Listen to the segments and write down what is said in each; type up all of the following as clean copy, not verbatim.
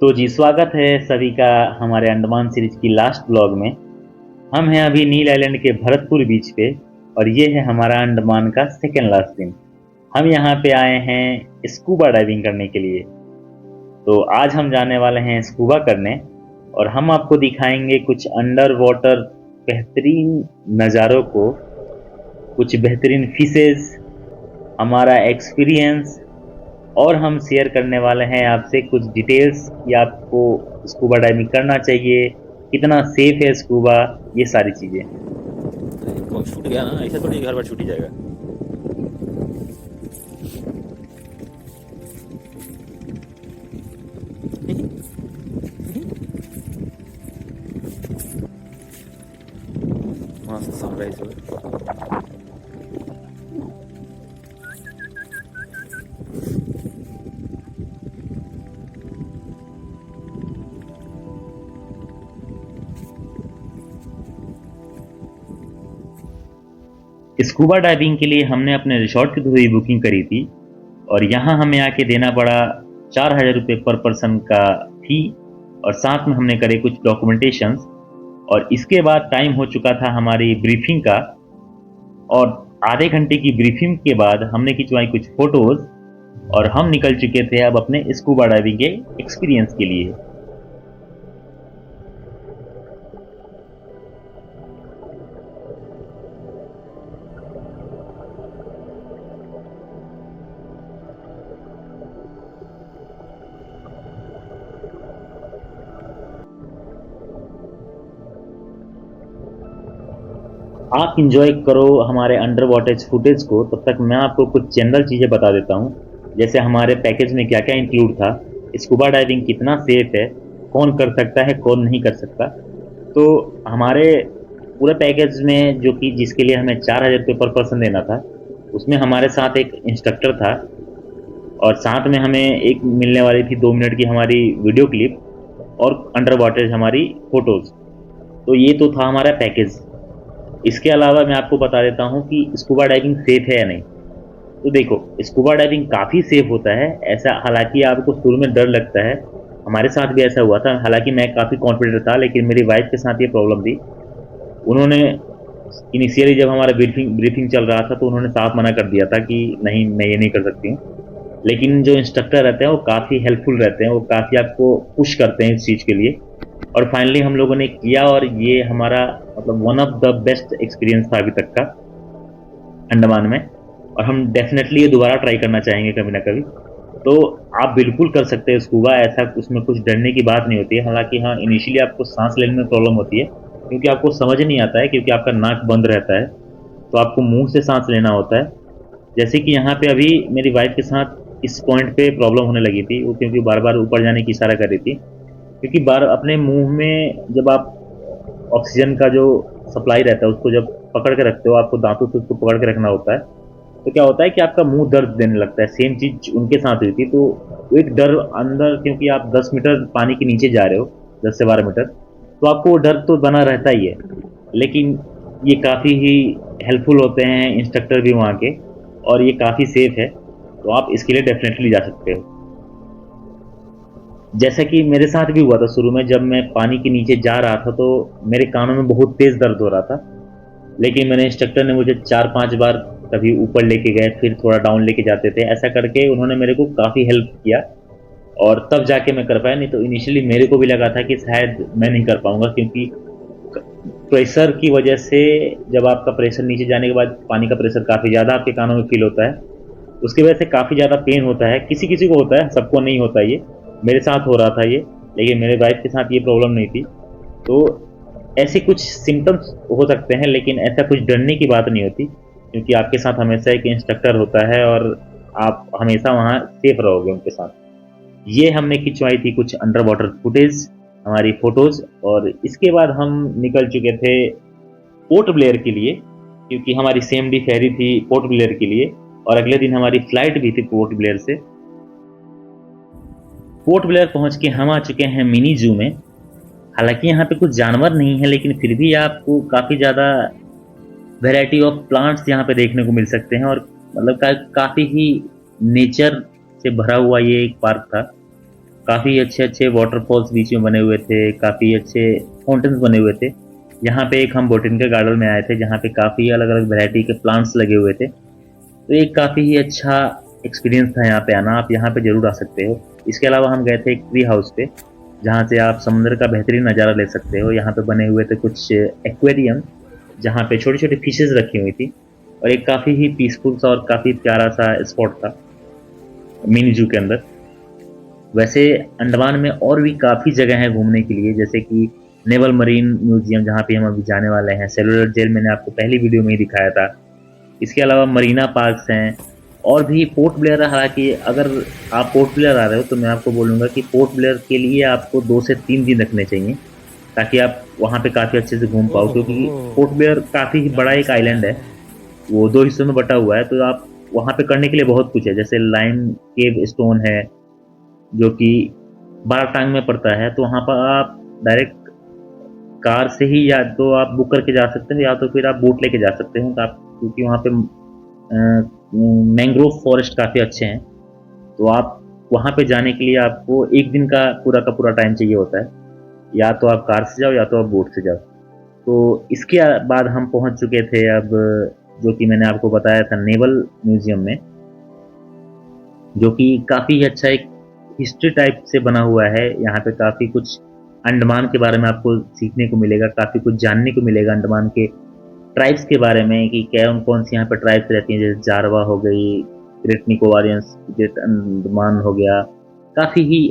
तो जी स्वागत है सभी का हमारे अंडमान सीरीज की लास्ट ब्लॉग में। हम हैं अभी नील आइलैंड के भरतपुर बीच पे और ये है हमारा अंडमान का सेकेंड लास्ट दिन। हम यहाँ पे आए हैं स्कूबा डाइविंग करने के लिए। तो आज हम जाने वाले हैं स्कूबा करने और हम आपको दिखाएंगे कुछ अंडर वाटर बेहतरीन नज़ारों को, कुछ बेहतरीन फिशेज, हमारा एक्सपीरियंस, और हम शेयर करने वाले हैं आपसे कुछ डिटेल्स कि आपको स्कूबा डाइविंग करना चाहिए, कितना सेफ है स्कूबा, ये सारी चीज़ें। कौन छूट गया ना, ऐसा थोड़ी हर बार छूट ही जाएगा। मस्त सनराइज हो। स्कूबा डाइविंग के लिए हमने अपने रिसॉर्ट के थ्रू ही बुकिंग करी थी और यहाँ हमें आके देना पड़ा 4,000 रुपये पर पर्सन का फी, और साथ में हमने करे कुछ डॉक्यूमेंटेशंस। और इसके बाद टाइम हो चुका था हमारी ब्रीफिंग का, और आधे घंटे की ब्रीफिंग के बाद हमने खिंचवाई कुछ फोटोज और हम निकल चुके थे अब अपने स्कूबा डाइविंग के एक्सपीरियंस के लिए। आप इंजॉय करो हमारे अंडर वाटर फुटेज को, तब तक मैं आपको कुछ जनरल चीज़ें बता देता हूँ। जैसे हमारे पैकेज में क्या क्या इंक्लूड था, स्कूबा डाइविंग कितना सेफ है, कौन कर सकता है कौन नहीं कर सकता। तो हमारे पूरे पैकेज में जो कि जिसके लिए हमें 4,000 रुपये पर पर्सन देना था, उसमें हमारे साथ एक इंस्ट्रक्टर था और साथ में हमें एक मिलने वाली थी 2 मिनट की हमारी वीडियो क्लिप और अंडर वाटर हमारी फोटोज़। तो ये तो था हमारा पैकेज। इसके अलावा मैं आपको बता देता हूँ कि स्कूबा डाइविंग सेफ है या नहीं। तो देखो, स्कूबा डाइविंग काफ़ी सेफ होता है ऐसा, हालांकि आपको शुरू में डर लगता है। हमारे साथ भी ऐसा हुआ था, हालांकि मैं काफ़ी कॉन्फिडेंट था, लेकिन मेरी वाइफ के साथ ये प्रॉब्लम थी। उन्होंने इनिशियली जब हमारा ब्रीफिंग ब्रीफिंग चल रहा था तो उन्होंने साफ मना कर दिया था कि नहीं, मैं ये नहीं कर सकती हूँ। लेकिन जो इंस्ट्रक्टर रहते हैं वो काफ़ी हेल्पफुल रहते हैं, वो काफ़ी आपको पुश करते हैं इस चीज़ के लिए। और फाइनली हम लोगों ने किया और ये हमारा मतलब one of the best experience था अभी तक का अंडमान में। और हम डेफिनेटली ये दोबारा ट्राई करना चाहेंगे कभी ना कभी। तो आप बिल्कुल कर सकते हैं स्कूबा, ऐसा उसमें कुछ डरने की बात नहीं होती है। हालांकि हाँ, इनिशियली आपको सांस लेने में प्रॉब्लम होती है क्योंकि आपको समझ नहीं आता है, क्योंकि आपका नाक बंद रहता है, तो आपको मुंह से सांस लेना होता है। जैसे कि यहाँ पे अभी मेरी वाइफ के साथ इस पॉइंट पे प्रॉब्लम होने लगी थी, वो क्योंकि बार बार ऊपर जाने की इशारा कर रही थी। क्योंकि बार अपने मुंह में जब आप ऑक्सीजन का जो सप्लाई रहता है उसको जब पकड़ के रखते हो, आपको दांतों से उसको पकड़ के रखना होता है। तो क्या होता है कि आपका मुंह दर्द देने लगता है। सेम चीज उनके साथ हुई थी। तो एक डर अंदर, क्योंकि आप 10 मीटर पानी के नीचे जा रहे हो, 10 से 12 मीटर, तो आपको वो डर तो बना रहता ही है। लेकिन ये काफ़ी ही हेल्पफुल होते हैं इंस्ट्रक्टर भी वहाँ के, और ये काफ़ी सेफ है, तो आप इसके लिए डेफिनेटली जा सकते हो। जैसा कि मेरे साथ भी हुआ था शुरू में, जब मैं पानी के नीचे जा रहा था तो मेरे कानों में बहुत तेज दर्द हो रहा था। लेकिन मेरे इंस्ट्रक्टर ने मुझे 4-5 बार, कभी ऊपर लेके गए फिर थोड़ा डाउन लेके जाते थे, ऐसा करके उन्होंने मेरे को काफ़ी हेल्प किया और तब जाके मैं कर पाया। नहीं तो इनिशियली मेरे को भी लगा था कि शायद मैं नहीं कर पाऊंगा, क्योंकि प्रेशर की वजह से, जब आपका प्रेशर नीचे जाने के बाद पानी का प्रेशर काफ़ी ज़्यादा आपके कानों में फील होता है, उसकी वजह से काफ़ी ज़्यादा पेन होता है। किसी किसी को होता है, सबको नहीं होता ये। मेरे साथ हो रहा था ये, लेकिन मेरे वाइफ के साथ ये प्रॉब्लम नहीं थी। तो ऐसे कुछ सिम्टम्स हो सकते हैं, लेकिन ऐसा कुछ डरने की बात नहीं होती, क्योंकि आपके साथ हमेशा एक इंस्ट्रक्टर होता है और आप हमेशा वहाँ सेफ रहोगे उनके साथ। ये हमने खिंचवाई थी कुछ अंडर वाटर फुटेज, हमारी फोटोज। और इसके बाद हम निकल चुके थे पोर्ट ब्लेयर के लिए, क्योंकि हमारी सेम डी फेरी थी पोर्ट ब्लेयर के लिए, और अगले दिन हमारी फ्लाइट भी थी पोर्ट ब्लेयर से। पोर्ट ब्लेयर पहुंच के हम आ चुके हैं मिनी जू में। हालांकि यहाँ पे कुछ जानवर नहीं है, लेकिन फिर भी आपको काफ़ी ज़्यादा वैरायटी ऑफ प्लांट्स यहाँ पे देखने को मिल सकते हैं, और मतलब काफ़ी ही नेचर से भरा हुआ ये एक पार्क था। काफ़ी अच्छे अच्छे वाटरफॉल्स बीच में बने हुए थे, काफ़ी अच्छे फाउंटेन्स बने हुए थे। यहाँ पे एक हम बोटेनिकल गार्डन में आए थे जहाँ पे काफ़ी अलग अलग वैरायटी के प्लांट्स लगे हुए थे। तो एक काफ़ी ही अच्छा एक्सपीरियंस था यहाँ पे आना, आप यहाँ पे ज़रूर आ सकते हो। इसके अलावा हम गए थे एक ट्री हाउस पे, जहाँ से आप समुद्र का बेहतरीन नज़ारा ले सकते हो। यहाँ पे बने हुए थे कुछ एक्वेरियम, जहाँ पे छोटी-छोटी फिशेज़ रखी हुई थी, और एक काफ़ी ही पीसफुल सा और काफ़ी प्यारा सा स्पॉट था, मिनी जू के अंदर। वैसे अंडमान में और भी काफ़ी जगह हैं घूमने के लिए, जैसे कि नेवल मरीन म्यूज़ियम, जहाँ पे हम अभी जाने वाले हैं। सेलुलर जेल मैंने आपको पहली वीडियो में ही दिखाया था। इसके अलावा मरीना पार्क्स हैं, और भी पोर्ट ब्लेयर। हालाँकि अगर आप पोर्ट ब्लेयर आ रहे हो तो मैं आपको बोलूँगा कि पोर्ट ब्लेयर के लिए आपको 2 से 3 दिन रखने चाहिए, ताकि आप वहाँ पे काफ़ी अच्छे से घूम पाओ, क्योंकि पोर्ट ब्लेयर काफ़ी बड़ा एक आइलैंड है, वो 2 हिस्सों में बटा हुआ है। तो आप वहाँ पे करने के लिए बहुत कुछ है, जैसे लाइम केव स्टोन है, जो कि बाराटांग में पड़ता है। तो वहाँ पर आप डायरेक्ट कार से ही या तो आप बुक करके जा सकते हो, या तो फिर आप बोट लेके जा सकते हो। तो आप, क्योंकि वहाँ पे मैंग्रोव फॉरेस्ट काफ़ी अच्छे हैं, तो आप वहाँ पे जाने के लिए आपको 1 दिन का पूरा टाइम चाहिए होता है। या तो आप कार से जाओ या तो आप बोट से जाओ। तो इसके बाद हम पहुँच चुके थे अब, जो कि मैंने आपको बताया था, नेवल म्यूज़ियम में, जो कि काफ़ी अच्छा एक हिस्ट्री टाइप से बना हुआ है। यहाँ पे काफ़ी कुछ अंडमान के बारे में आपको सीखने को मिलेगा, काफ़ी कुछ जानने को मिलेगा अंडमान के ट्राइब्स के बारे में, कि क्या कौन सी यहाँ पे ट्राइब्स रहती हैं, जैसे जारवा हो गई, ग्रेट निकोबारियंस, ग्रेट अंडमान हो गया। काफ़ी ही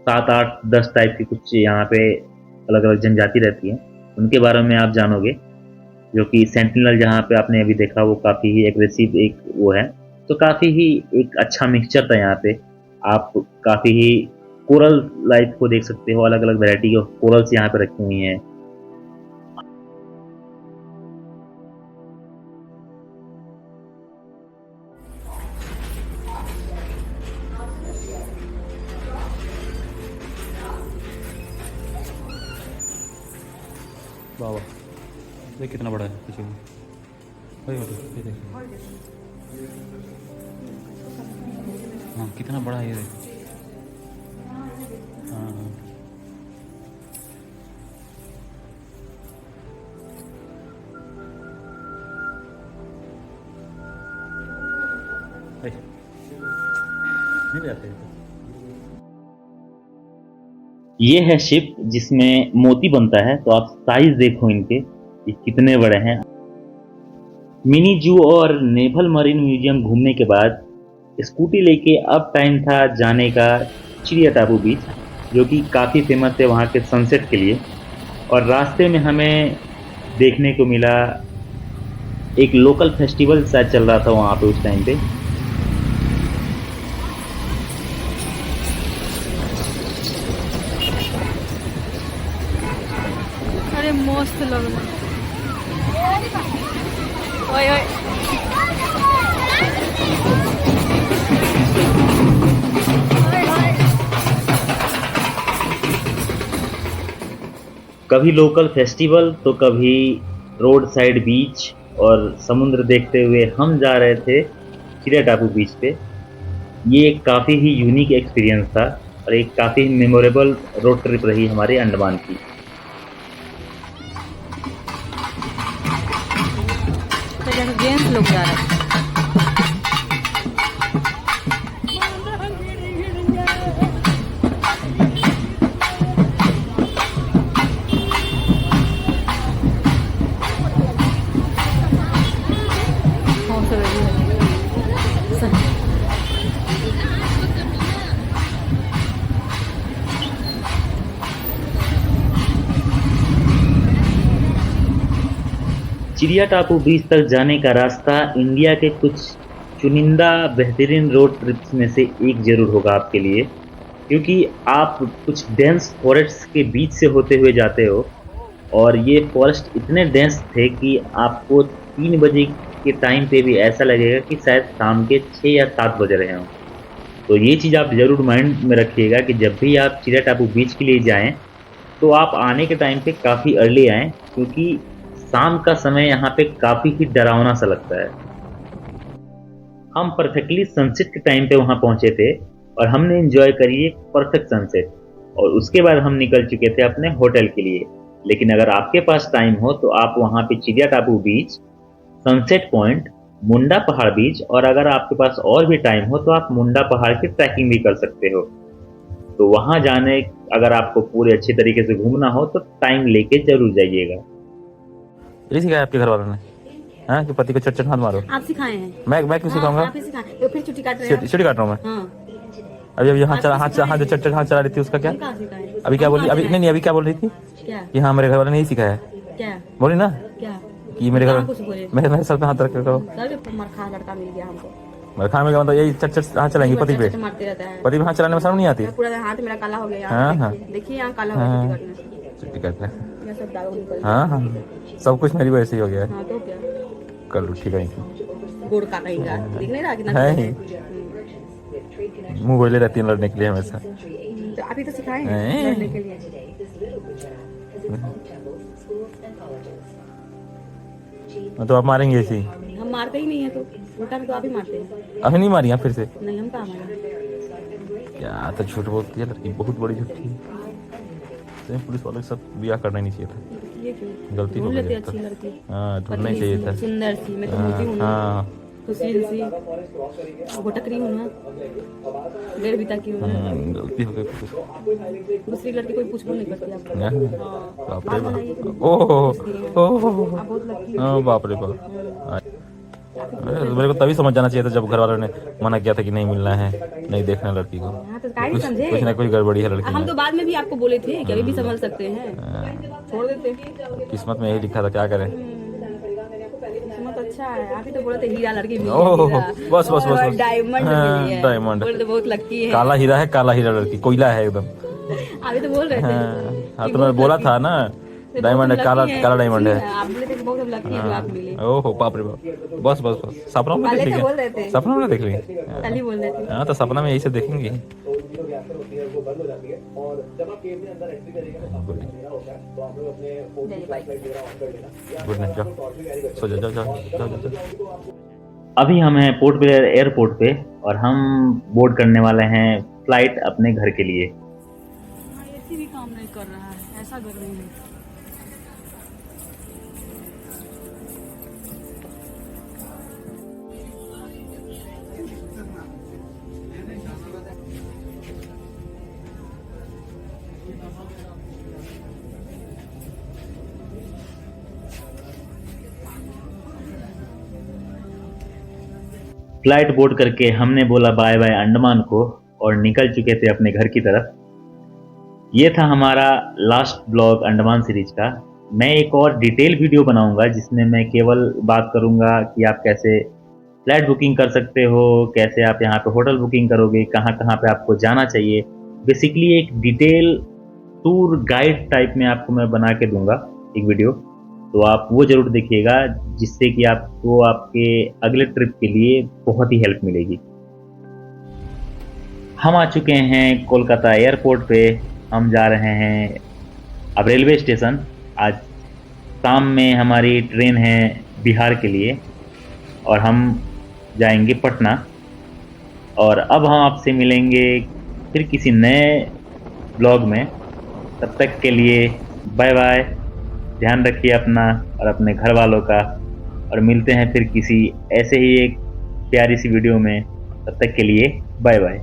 7, 8, 10 टाइप की कुछ यहाँ पे अलग अलग जनजाति रहती हैं, उनके बारे में आप जानोगे। जो कि सेंटिनल जहाँ पे आपने अभी देखा, वो काफ़ी ही एग्रेसिव एक वो है। तो काफ़ी ही एक अच्छा मिक्सचर था यहाँ पे। आप काफ़ी ही कोरल लाइफ को देख सकते हो, अलग अलग वैरायटी ऑफ कोरल्स यहाँ पे रखी हुई हैं। वाह वाह, देख कितना बड़ा है पीछे में। वही मतलब ये देख, हाँ कितना बड़ा है ये देख। हाँ हाँ, नहीं जाते। ये है शिप जिसमें मोती बनता है, तो आप साइज देखो इनके, ये कितने बड़े हैं। मिनी जू और नेवल मरीन म्यूजियम घूमने के बाद स्कूटी लेके अब टाइम था जाने का चिड़िया टापू बीच, जो कि काफ़ी फेमस है वहाँ के सनसेट के लिए। और रास्ते में हमें देखने को मिला एक लोकल फेस्टिवल शायद चल रहा था वहाँ पे उस टाइम पे। अरे मस्त लग रहा है। ओए ओए कभी लोकल फेस्टिवल तो कभी रोड साइड बीच, और समुद्र देखते हुए हम जा रहे थे चिड़िया टापू बीच पे। ये एक काफ़ी ही यूनिक एक्सपीरियंस था, और एक काफ़ी मेमोरेबल रोड ट्रिप रही हमारे अंडमान की। तो जैसे जेंट्स लोग जा रहे हैं। हौसला भी है। सही। चिड़िया टापू बीच तक जाने का रास्ता इंडिया के कुछ चुनिंदा बेहतरीन रोड ट्रिप्स में से एक ज़रूर होगा आपके लिए, क्योंकि आप कुछ डेंस फॉरेस्ट के बीच से होते हुए जाते हो, और ये फॉरेस्ट इतने डेंस थे कि आपको 3 बजे के टाइम पे भी ऐसा लगेगा कि शायद शाम के 6 या 7 बज रहे हों। तो ये चीज़ आप ज़रूर माइंड में रखिएगा कि जब भी आप चिड़िया टापू बीच के लिए जाएं, तो आप आने के टाइम पे काफ़ी अर्ली आएँ, क्योंकि शाम का समय यहाँ पे काफ़ी ही डरावना सा लगता है। हम परफेक्टली सनसेट के टाइम पे वहाँ पहुँचे थे, और हमने एंजॉय करी एक परफेक्ट सनसेट, और उसके बाद हम निकल चुके थे अपने होटल के लिए। लेकिन अगर आपके पास टाइम हो तो आप वहाँ पे चिड़िया टापू बीच, सनसेट पॉइंट, मुंडा पहाड़ बीच, और अगर आपके पास और भी टाइम हो तो आप मुंडा पहाड़ की ट्रैकिंग भी कर सकते हो। तो वहाँ जाने अगर आपको पूरे अच्छे तरीके से घूमना हो तो टाइम लेके जरूर जाइएगा। ये सिखाया आपके घर वालों ने, हाँ, कि पति को चट चट हाथ मारो? आप सिखाए हैं। मैं क्यों सिखाऊंगा? आप ही सिखाए तो फिर छुट्टी काट रहे हैं। छुट्टी काट रहा हूँ मैं? हाँ। अभी हाथ चला, हाथ जो चट चट हाथ चला रही थी उसका क्या? कहाँ सिखाए? अभी क्या बोल रही? अभी नहीं, अभी क्या बोल रही थी? क्या? कि हाँ मेरे घर वाले ने यही सिखाया है। क्या बोली ना क्या कि मेरे घर कहाँ कुछ बोले? मेरे सर पे हाथ रख करो। सर पे मरखा लड़का मिल गया हमको। मरखा में मतलब यही चट चट हाथ चलाएंगी पति पे? मारते रहता है। पति पे हाथ चलाने में शर्म नहीं आती? पूरा हाथ मेरा काला हो गया। हाँ, हाँ। देखिए यहाँ काला हो गया छुट्टी काटना। ये सब दाग निकल। हाँ हाँ, सब कुछ मेरी वजह से ही हो गया है। हाँ तो क्या? कर लो ठीक है। गोड़ का कहेगा, देख नहीं रहा कितना है ही, मुंह बोले रहती है लड़ने के लिए हमेशा। तो आप ही तो सिखाए हैं हैं लड़ने के लिए। तो आप मारेंगे ऐसे ही? हम मारते ही नहीं है तो उल्टा में तो आप ही मारते हैं। अभी नहीं मारी फिर से? नहीं हम कहाँ मारे। क्या तो झूठ बोलती है लड़की, बहुत बड़ी झूठी है। पुलिस वालों के साथ ब्याह करना नहीं चाहिए था, ये क्यों? गलती हो ढूंढ लेते गई। अच्छी लड़की। हाँ ढूंढना ही चाहिए था। सुंदर सी, मैं तो मोटी हूँ ना, हाँ सुशील सी, भुटकरी हूँ ना, 1.5 बीता की हूँ ना। गलती हो गई। दूसरी लड़की कोई पूछ नहीं करती आपको। हाँ, हाँ। बाप रे बाप, ओह आप बहुत लकी हो। हाँ, बाप रे बाप। मेरे को तभी समझ जाना चाहिए था जब घर वालों ने मना किया था कि नहीं मिलना है, नहीं देखना लड़की को। हाँ, तो काहे नहीं समझे? कुछ ना कुछ गड़बड़ी है लड़की हम में। तो बाद में भी आपको बोले थे कि अभी भी समझ सकते हैं, छोड़ देते। किस्मत में यही लिखा था, क्या करें। किस्मत अच्छा है, आप ही तो बोले थे हीरा लड़की मिली है, ओह हीरा। बस बस बस और बस। डायमंड हाँ, मिली है। डायमंड। बोले तो बहुत लकी है। काला हीरा है, काला हीरा लड़की, कोयला है एकदम। अभी तो बोल रहे थे हाँ कि तो मैं बहुत बोला lucky था ना, है। डायमंड है, बहुत काला lucky काला डायमंड है। आप बोले थे कि बहुत लकी है जो आप मिले। ओहो बाप रे बाप, बस बस बस, सपना में पहले देख तो बोल रहे लेंगे, थे। सपना में देख लेंगे। कल ही बोल रहे थे। हाँ तो सपना में यही सब देखेंगे। गुड नाइट, जाओ सो जाओ, जाओ जाओ जाओ जाओ। अभी हम हैं पोर्ट ब्लेयर एयरपोर्ट पे और हम बोर्ड करने वाले हैं फ्लाइट अपने घर के लिए। एसी भी काम नहीं कर रहा है, ऐसा गर्मी है। फ्लाइट बोर्ड करके हमने बोला बाय बाय अंडमान को और निकल चुके थे अपने घर की तरफ। ये था हमारा लास्ट ब्लॉग अंडमान सीरीज का। मैं एक और डिटेल वीडियो बनाऊंगा जिसमें मैं केवल बात करूंगा कि आप कैसे फ्लाइट बुकिंग कर सकते हो, कैसे आप यहाँ पे होटल बुकिंग करोगे, कहाँ कहाँ पे आपको जाना चाहिए। बेसिकली एक डिटेल टूर गाइड टाइप में आपको मैं बना के दूंगा एक वीडियो, तो आप वो ज़रूर देखिएगा जिससे कि आपको आपके अगले ट्रिप के लिए बहुत ही हेल्प मिलेगी। हम आ चुके हैं कोलकाता एयरपोर्ट पे। हम जा रहे हैं अब रेलवे स्टेशन। आज शाम में हमारी ट्रेन है बिहार के लिए और हम जाएंगे पटना। और अब हम आपसे मिलेंगे फिर किसी नए ब्लॉग में। तब तक के लिए बाय बाय, ध्यान रखिए अपना और अपने घर वालों का, और मिलते हैं फिर किसी ऐसे ही एक प्यारी सी वीडियो में। तब तक के लिए बाय बाय।